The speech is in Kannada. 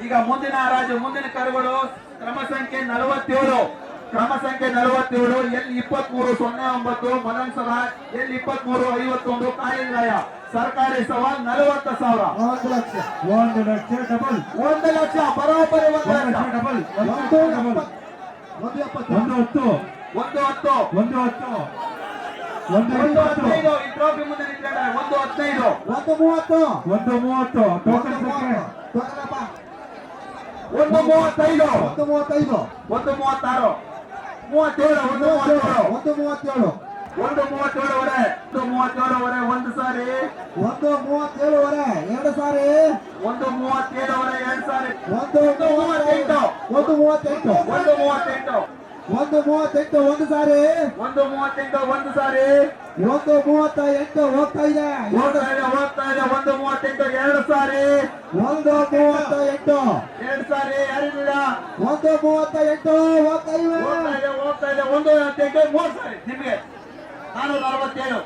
ಈಗ ಮುಂದಿನ ಹರಾಜು, ಮುಂದಿನ ಕರುಗಳು ಕ್ರಮ ಸಂಖ್ಯೆ 47, ಕ್ರಮ ಸಂಖ್ಯೆ 47, ಎಲ್ 2309 ಮದನ್ ಸರಾಜ್, ಎಲ್ 2351 ಕಾಳಿಂಗರಾಯ. ಸರ್ಕಾರಿ ಸವಾಲ್ 40,000. 1 ಲಕ್ಷ. 1 ಲಕ್ಷ ಡಬಲ್. 1 ಲಕ್ಷ ಬರೋಬ್ಬರಿ 1 ಲಕ್ಷ. ಡಬಲ್. 170. 110. 110. 115. ಈ ಟ್ರೋಫಿ ಮುಂದೆ ನಿಂತ್ಕೊಂಡ್ರೆ 115. 130. 130. ಟೋಕನ್ ಸಂಖ್ಯೆ 135. 135. 136. 37. 137. 137 ವರೆ. 137 ವರೆ ಒಂದು ಸಾರಿ. 137 ವರೆ 2 ಸಾರಿ. 137 ವರೆ 2 ಸಾರಿ. 138. 138. 138. 138 ಒಂದು ಸಾರಿ. 138 ಒಂದು ಸಾರಿ. 138 ಹೋಗ್ತಾ ಇದೆ. ಹೋಗ್ತಾ ಇದೆ 138 2 ಸಾರಿ. 138 2 ಸಾರಿ. ಯಾರಿಲ್ಲ. 138 ಹೋಗ್ತಾ ಇವೆ. ಹೋಗ್ತಾ ಇದೆ 138 3 ಸಾರಿ. ನಿಮಗೆ 447.